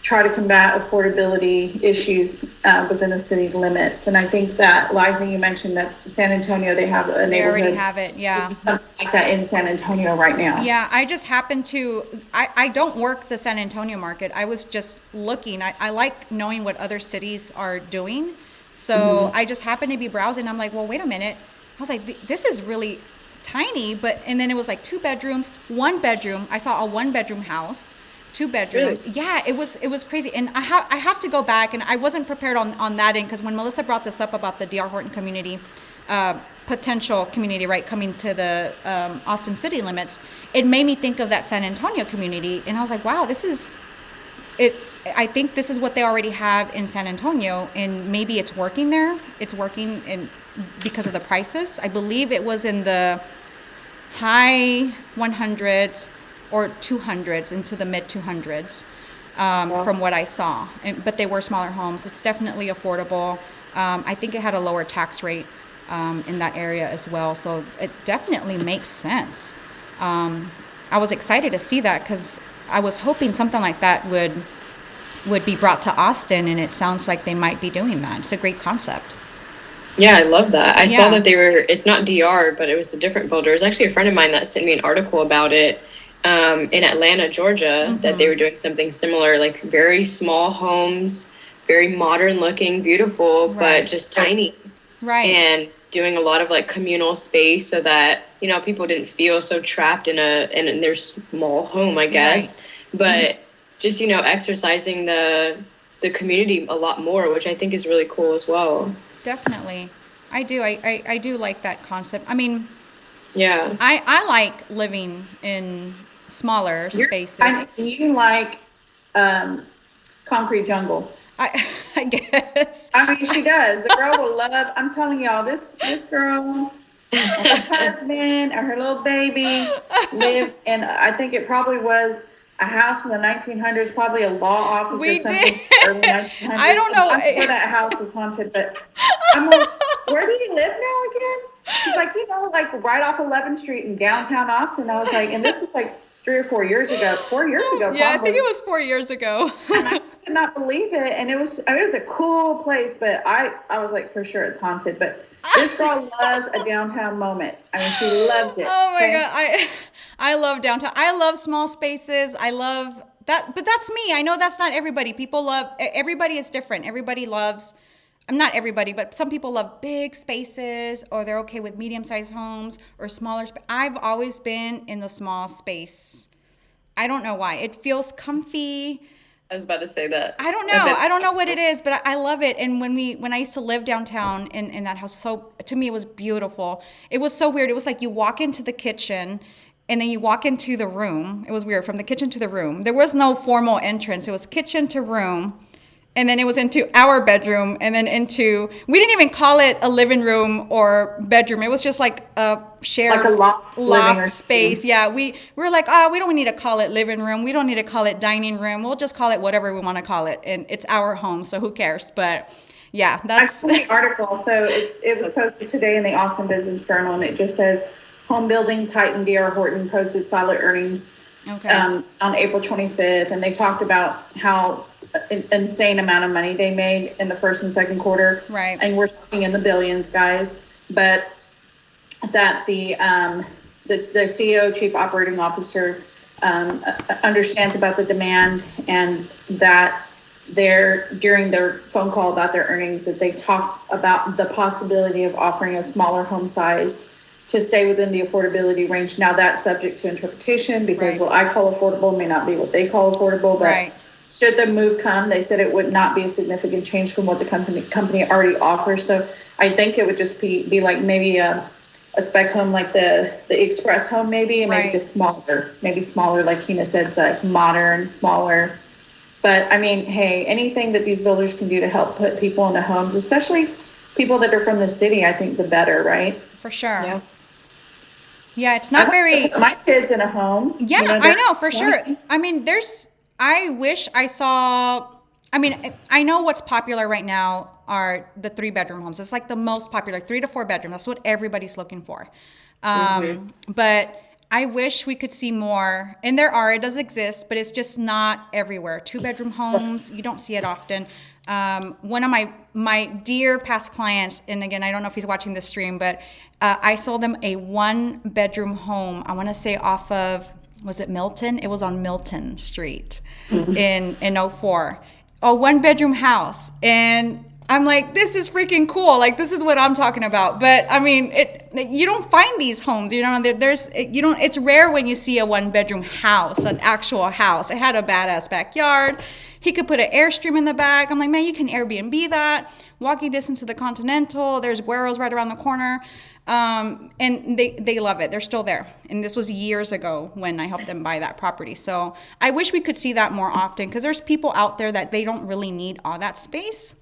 try to combat affordability issues within the city limits. And I think that, Liza, you mentioned that San Antonio, they have a neighborhood. They already have it, yeah. Something like that in San Antonio right now. Yeah, I just happened to, I don't work the San Antonio market. I was just looking. I like knowing what other cities are doing. So I just happened to be browsing. I'm like, well, wait a minute. I was like, this is really tiny. And then it was like 2 bedrooms, 1 bedroom. I saw a 1-bedroom house, 2 bedrooms. Really? Yeah, it was crazy. And I have to go back, and I wasn't prepared on that end, because when Melissa brought this up about the D.R. Horton community, potential community, right, coming to the Austin city limits, it made me think of that San Antonio community. And I was like, wow, this is it. I think this is what they already have in San Antonio, and maybe it's working there. It's working because of the prices. I believe it was in the high 100s or 200s into the mid 200s from what I saw. But they were smaller homes. It's definitely affordable. I think it had a lower tax rate in that area as well. So it definitely makes sense. I was excited to see that, because I was hoping something like that would be brought to Austin, and it sounds like they might be doing that. It's a great concept. Yeah, I love that. I saw that it's not DR, but it was a different builder. It was actually a friend of mine that sent me an article about it in Atlanta, Georgia, that they were doing something similar, like very small homes, very modern looking, beautiful, but just tiny. Right. And doing a lot of like communal space so that, people didn't feel so trapped in their small home, I guess. Right. But just, exercising the community a lot more, which I think is really cool as well. Definitely. I do. I do like that concept. I mean, yeah. I like living in smaller spaces. You like concrete jungle. I guess. I mean, she does. The girl will love, I'm telling y'all, this girl and her husband and her little baby lived in, I think it probably was a house from the 1900s, probably a law office or something. Early 1900s. I don't know. I'm sure that house was haunted, but I'm like, where do you live now again? She's like, like right off 11th Street in downtown Austin. I was like, and this is like 3 or 4 years ago. 4 years ago, yeah, probably. I think it was 4 years ago. And I just could not believe it. And it was a cool place, but I was like, for sure it's haunted. But this girl loves a downtown moment. I mean, she loves it. Oh my God. I love downtown. I love small spaces. I love that, but that's me. I know that's not everybody. Everybody is different. Everybody loves, not everybody, but some people love big spaces, or they're okay with medium-sized homes or smaller. I've always been in the small space. I don't know why. It feels comfy. I was about to say that. I don't know. I don't know what it is, but I love it. And when I used to live downtown in that house, so to me it was beautiful. It was so weird. It was like you walk into the kitchen and then you walk into the room. It was weird, from the kitchen to the room. There was no formal entrance. It was kitchen to room. And then it was into our bedroom, and then we didn't even call it a living room or bedroom. It was just like a shared Like a loft space. Yeah, we were like, oh, we don't need to call it living room. We don't need to call it dining room. We'll just call it whatever we want to call it. And it's our home, so who cares? But yeah, that's the article. So it was posted today in the Austin Business Journal, and it just says home building titan D.R. Horton posted solid earnings on April 25th. And they talked about how insane amount of money they made in the first and second quarter. Right. And we're talking in the billions, guys. But that the CEO, Chief Operating Officer, understands about the demand, and that during their phone call about their earnings, that they talked about the possibility of offering a smaller home size to stay within the affordability range. Now that's subject to interpretation, because what I call affordable may not be what they call affordable, but should the move come, they said it would not be a significant change from what the company already offers. So I think it would just be like maybe a spec home, like the express home, maybe, and maybe just smaller, like Keena said, it's like modern, smaller. But I mean, hey, anything that these builders can do to help put people into homes, especially people that are from the city, I think the better, right? For sure. Yeah, it's not very. My kids in a home. Yeah, I know, for sure. I mean, I wish I saw. I mean, I know what's popular right now are the 3-bedroom homes. It's like the most popular, 3 to 4 bedroom. That's what everybody's looking for. But I wish we could see more. And it does exist, but it's just not everywhere. 2-bedroom homes, you don't see it often. One of my dear past clients, and again, I don't know if he's watching this stream, but I sold them a 1-bedroom home. I want to say off of, was it Milton? It was on Milton Street in 04. A 1-bedroom house. And I'm like, this is freaking cool. Like, this is what I'm talking about. But I mean, you don't find these homes, it's rare when you see a 1-bedroom house, an actual house. It had a badass backyard. He could put an Airstream in the back. I'm like, man, you can Airbnb that. Walking distance to the Continental. There's Guero's right around the corner. And they love it. They're still there. And this was years ago when I helped them buy that property. So I wish we could see that more often, because there's people out there that they don't really need all that space.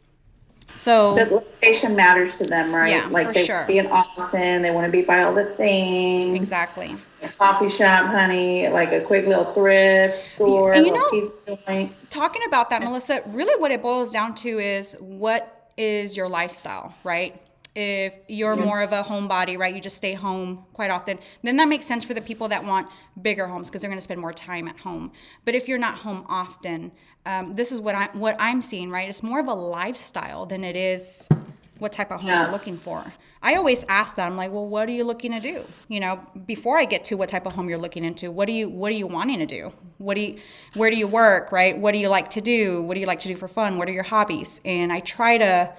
So the location matters to them, right? Yeah, like for they sure. want to be in Austin, they want to be by all the things. Exactly. A coffee shop, honey, like a quick little thrift store, and pizza joint. Talking about that, Melissa, really what it boils down to is, what is your lifestyle, right? If you're more of a homebody, right, you just stay home quite often, then that makes sense for the people that want bigger homes, because they're going to spend more time at home. But if you're not home often, this is what I'm seeing, right? It's more of a lifestyle than it is what type of home you're looking for. I always ask that. I'm like, well, what are you looking to do? Before I get to what type of home you're looking into, what are you wanting to do? Where do you work, right? What do you like to do? What do you like to do for fun? What are your hobbies? And I try to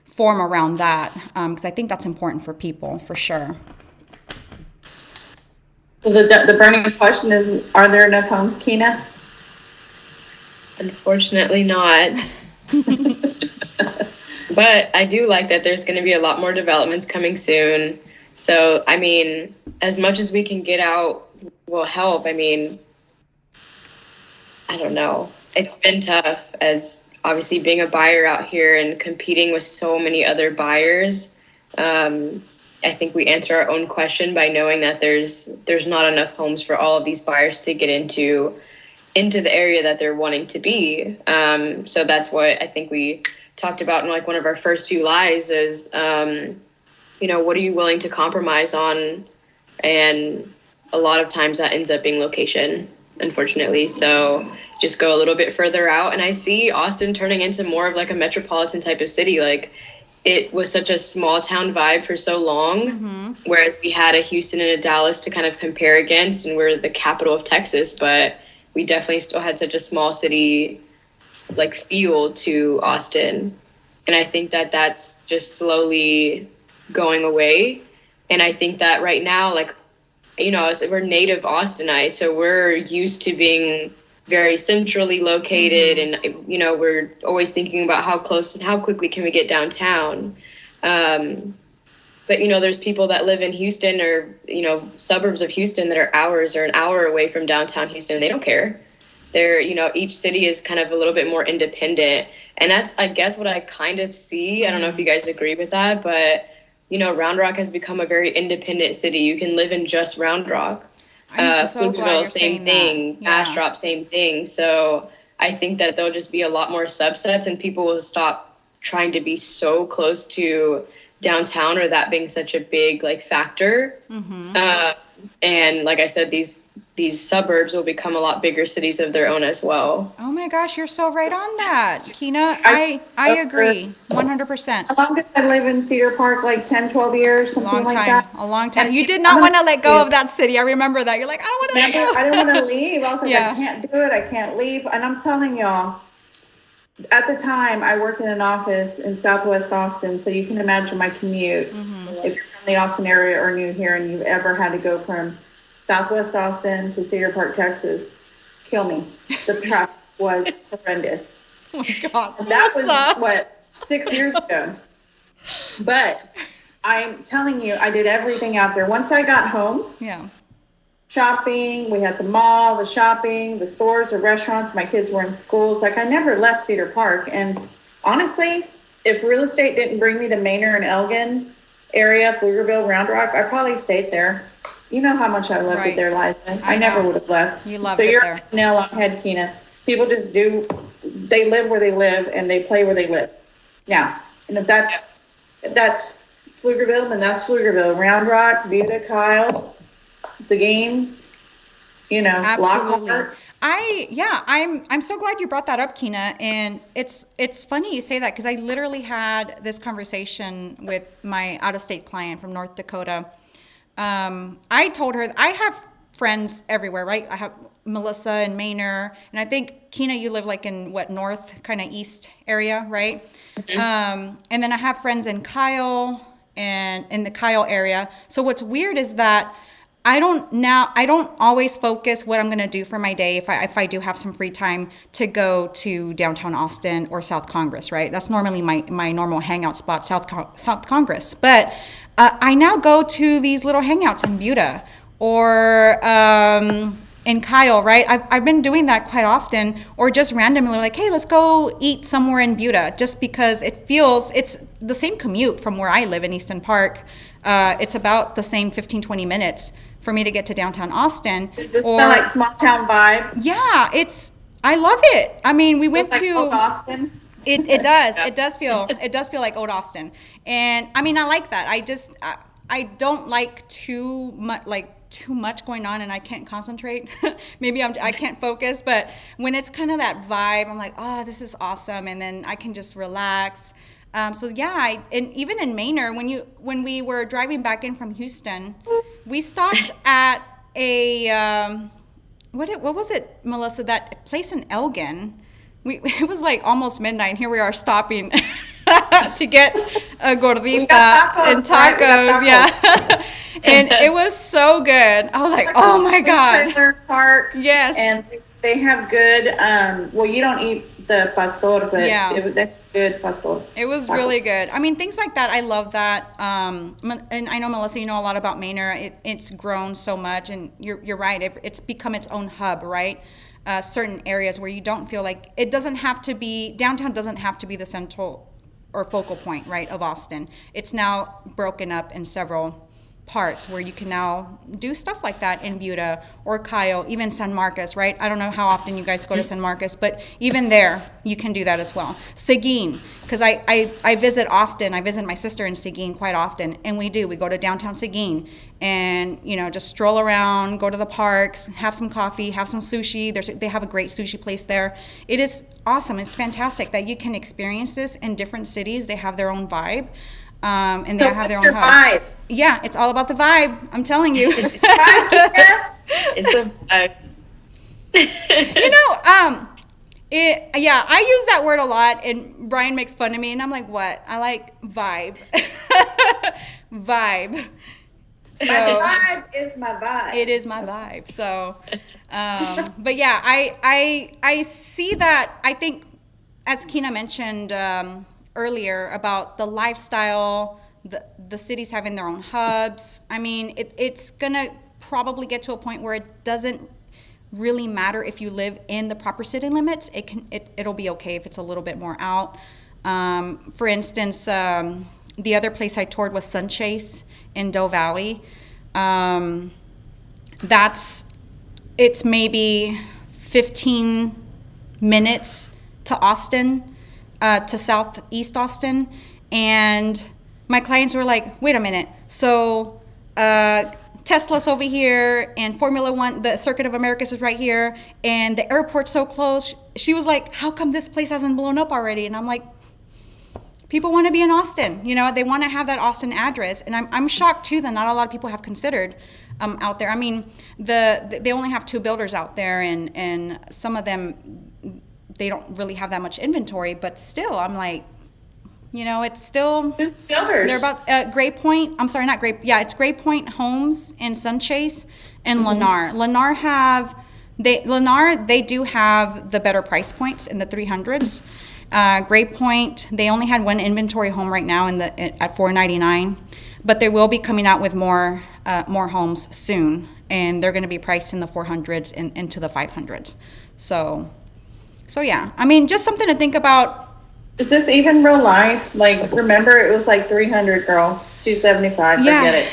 form around that, because I think that's important for people, for sure. So the burning question is, are there enough homes, Keena? Unfortunately not. But I do like that there's going to be a lot more developments coming soon. So, I mean, as much as we can get out will help. I mean, I don't know. It's been tough, as obviously being a buyer out here and competing with so many other buyers. I think we answer our own question by knowing that there's not enough homes for all of these buyers to get into the area that they're wanting to be. So that's what I think we talked about in like one of our first few lives is, what are you willing to compromise on? And a lot of times that ends up being location, unfortunately. So just go a little bit further out. And I see Austin turning into more of like a metropolitan type of city. Like, it was such a small town vibe for so long, whereas we had a Houston and a Dallas to kind of compare against, and we're the capital of Texas, but we definitely still had such a small city like feel to Austin. And I think that that's just slowly going away. And I think that right now, like, we're native Austinites, so we're used to being very centrally located, and we're always thinking about how close and how quickly can we get downtown. But there's people that live in Houston or suburbs of Houston that are hours or an hour away from downtown Houston, and they don't care. They're each city is kind of a little bit more independent, and that's, I guess, what I kind of see. I don't know if you guys agree with that, but Round Rock has become a very independent city. You can live in just Round Rock. I'm so glad you're same saying thing. that. Yeah. Bastrop, same thing. So I think that there'll just be a lot more subsets, and people will stop trying to be so close to downtown, or that being such a big factor. And like I said, these suburbs will become a lot bigger cities of their own as well. Oh my gosh, you're so right on that, Keena. I agree 100%. How long did I live in Cedar Park? 10, 12 years, something like that? A long time. You did not want to let go of that city. I remember that. You're like, I don't want to let go. I didn't want to leave. I was like, I can't do it. I can't leave. And I'm telling y'all, at the time, I worked in an office in Southwest Austin, so you can imagine my commute. If you're from the Austin area or new here and you've ever had to go from Southwest Austin to Cedar Park, Texas, kill me. The traffic was horrendous. Oh my God. And that was, 6 years ago. But I'm telling you, I did everything out there. Once I got home, shopping, we had the mall, the shopping, the stores, the restaurants, my kids were in schools. I never left Cedar Park. And honestly, if real estate didn't bring me to Manor and Elgin area, Pflugerville, Round Rock, I probably stayed there. You know how much I loved it there, Liza. I never would have left. You loved so it you're there. nail on head, Keena. People just they live where they live and they play where they live. Now, and if that's Pflugerville, then that's Pflugerville. Round Rock, Buda, Kyle, Seguin, Absolutely. Lockhart. I'm so glad you brought that up, Keena. And it's funny you say that, because I literally had this conversation with my out-of-state client from North Dakota. I told her I have friends everywhere, right? I have Melissa and Manor, and I think Keena, you live in north, kind of east area, right? And then I have friends in Kyle and in the Kyle area. So what's weird is that I don't always focus what I'm going to do for my day if I do have some free time to go to downtown Austin or South Congress, right? That's normally my normal hangout spot, South Congress. But I now go to these little hangouts in Buda or in Kyle, right? I've been doing that quite often, or just randomly hey, let's go eat somewhere in Buda, just because it's the same commute from where I live in Easton Park. It's about the same 15, 20 minutes for me to get to downtown Austin. It's kind of small town vibe. Yeah, I love it. I mean, we went to Old Austin. It does. It does feel like Old Austin. And I mean, I like that. I don't like too much going on and I can't concentrate. Maybe I can't focus, but when it's kind of that vibe, I'm like, oh, this is awesome. And then I can just relax. And even in Manor, when we were driving back in from Houston, we stopped at a what was it, Melissa? That place in Elgin. It was almost midnight, and here we are stopping to get a gordita and tacos. Yeah, and it was so good. I was like, oh my God. Park. Yes. And they have good. You don't eat the pastor, but that's good pastor. It was really good. I mean, things like that. I love that. And I know, Melissa, you know a lot about Manor. It's grown so much, and you're right. It's become its own hub, right? Certain areas where you don't feel like it doesn't have to be, downtown doesn't have to be the central or focal point, right, of Austin. It's now broken up in several parts where you can now do stuff like that in Buda or Kyle, even San Marcos, right? I don't know how often you guys go to San Marcos, but even there you can do that as well. Seguin, because I visit often. I visit my sister in Seguin quite often, and we go to downtown Seguin and just stroll around, go to the parks, have some coffee, have some sushi. They have a great sushi place there. It is awesome. It's fantastic that you can experience this in different cities. They have their own vibe. And they have their own hub. Yeah, it's all about the vibe. I'm telling you. It's a vibe. I use that word a lot, and Brian makes fun of me, and I'm like, what? I like vibe. Vibe. So My vibe is my vibe. it is my vibe. So, but yeah, I see that. I think, as Keena mentioned earlier about the lifestyle, the cities having their own hubs. I mean, it's gonna probably get to a point where it doesn't really matter if you live in the proper city limits. It'll be okay if it's a little bit more out. For instance, the other place I toured was Sunchase in Doe Valley. It's maybe 15 minutes to Austin, to Southeast Austin. And my clients were like, wait a minute. So Tesla's over here and Formula One, the Circuit of Americas is right here. And the airport's so close. She was like, how come this place hasn't blown up already? And I'm like, people want to be in Austin, they want to have that Austin address. And I'm shocked too that not a lot of people have considered out there. I mean, they only have 2 builders out there, and some of them, they don't really have that much inventory, but still, I'm like, it's still, Who's the builders? they're about Gray Point. I'm sorry, not Gray. Yeah, it's Gray Point Homes and Sunchase and Lennar. Lennar, they do have the better price points in the 300s. Gray Point, they only had 1 inventory home right now at $499, but they will be coming out with more homes soon, and they're going to be priced in the 400s and into the 500s. So yeah, I mean, just something to think about. Is this even real life? Like, remember, it was like 300, girl, 275. Yeah. Forget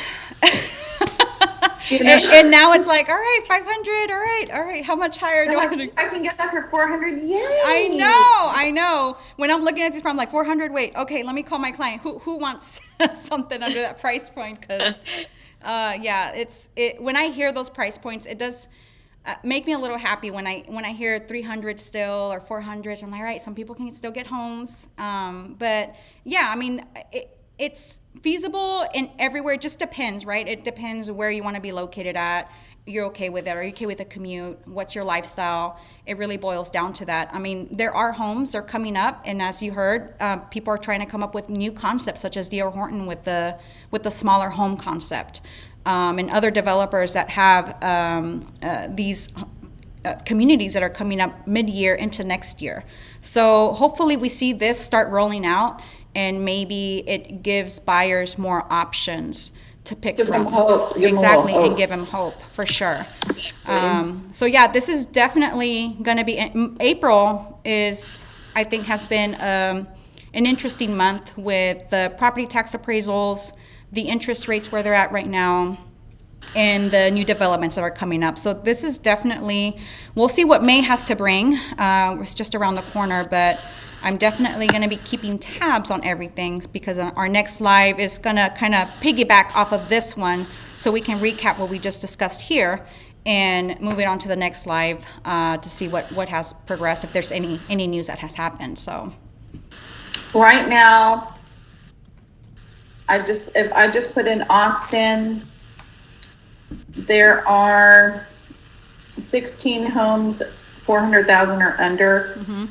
it. And now it's like, all right, 500. All right. How much higher do I have to? I can get that for 400. Yay! I know. When I'm looking at this, I'm like 400. Wait, okay, let me call my client. Who wants something under that price point? Because, when I hear those price points, it does make me a little happy when I hear 300 still or 400. I'm like, all right, some people can still get homes. But yeah, I mean, it's feasible in everywhere. It just depends, right? It depends where you want to be located at. You're okay with it? Are you okay with a commute? What's your lifestyle? It really boils down to that. I mean, there are homes that are coming up, and as you heard, people are trying to come up with new concepts, such as D.R. Horton with the smaller home concept, and other developers that have these communities that are coming up mid-year into next year. So hopefully we see this start rolling out, and maybe it gives buyers more options to pick Give from. them hope. Exactly, and give them hope for sure. So yeah, this is definitely going to be. April I think has been an interesting month with the property tax appraisals, the interest rates where they're at right now, and the new developments that are coming up. So this is definitely, we'll see what May has to bring. It's just around the corner, but I'm definitely going to be keeping tabs on everything, because our next live is going to kind of piggyback off of this one, so we can recap what we just discussed here and move it on to the next live to see what has progressed, if there's any news that has happened. So Right now, if I just put in Austin, there are 16 homes, 400,000 or under. Mm-hmm.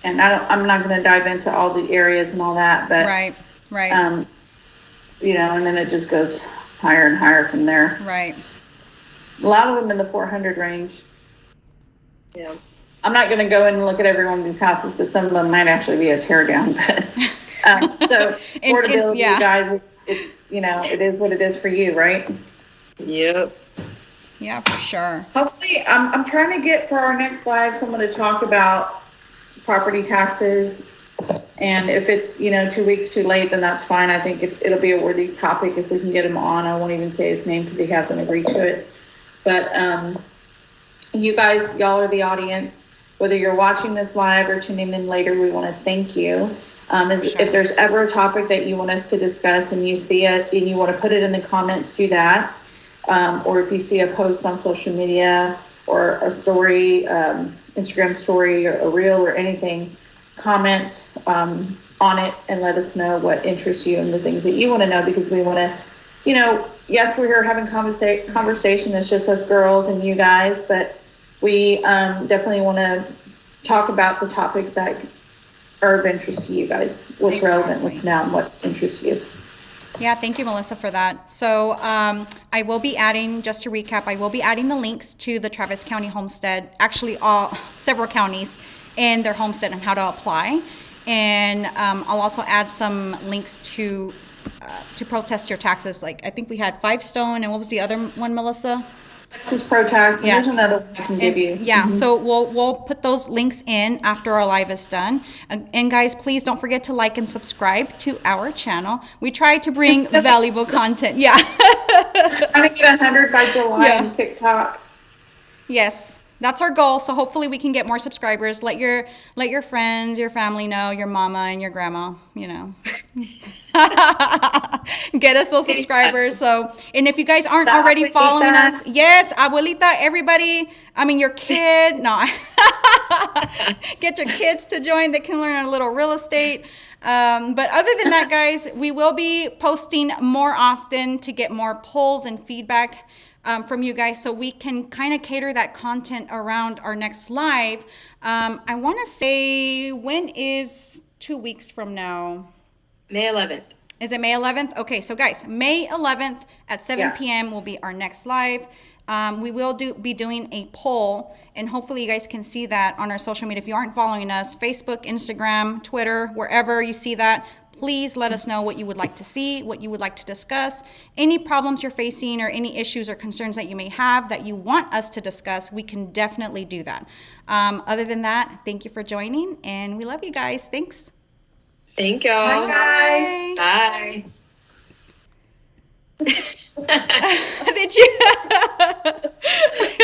And I'm not going to dive into all the areas and all that, but right. and then it just goes higher and higher from there. Right. A lot of them in the 400 range. Yeah. I'm not going to go in and look at every one of these houses, but some of them might actually be a tear down. But so affordability, yeah. guys, it's it is what it is for you, right? Yep. Yeah, for sure. Hopefully, I'm trying to get for our next live someone to talk about property taxes, and if it's 2 weeks too late, then that's fine. I think it'll be a worthy topic if we can get him on. I won't even say his name because he hasn't agreed to it. But you guys, y'all are the audience. Whether you're watching this live or tuning in later, we want to thank you. If there's ever a topic that you want us to discuss and you see it and you want to put it in the comments, do that. Or if you see a post on social media or a story, Instagram story or a reel or anything, comment on it and let us know what interests you and the things that you want to know, because we want to, yes, we're here having conversation. It's just us girls and you guys, but we definitely want to talk about the topics that are of interest to you guys, what's relevant, what's now, and what interests you. Yeah, thank you, Melissa, for that. So I will be adding, just to recap, I will be adding the links to the Travis County Homestead, actually several counties, and their homestead and how to apply. And I'll also add some links to protest your taxes. Like I think we had 5 Stone, and what was the other one, Melissa? Texas protest. And Yeah. There's another one I can give you. Yeah, so we'll put those links in after our live is done. And guys, please don't forget to like and subscribe to our channel. We try to bring valuable content. Yeah. Trying to get 100 by July Yeah. on TikTok. Yes, that's our goal. So hopefully we can get more subscribers. Let your friends, your family know, your mama and your grandma, you know. Get us those subscribers. So, and if you guys aren't The already following abuelita. us, yes, abuelita, everybody. I mean, your kid. No, get your kids to join. They can learn a little real estate. But other than that, guys, we will be posting more often to get more polls and feedback from you guys, so we can kind of cater that content around our next live. I want to say, when is 2 weeks from now? May 11th. Is it May 11th? Okay, so guys, May 11th at 7 Yeah. p.m. will be our next live. We will be doing a poll, and hopefully you guys can see that on our social media. If you aren't following us, Facebook, Instagram, Twitter, wherever you see that, please let us know what you would like to see, what you would like to discuss, any problems you're facing or any issues or concerns that you may have that you want us to discuss. We can definitely do that. Other than that, thank you for joining, and we love you guys. Thanks. Thank y'all. Bye. Bye. Did you?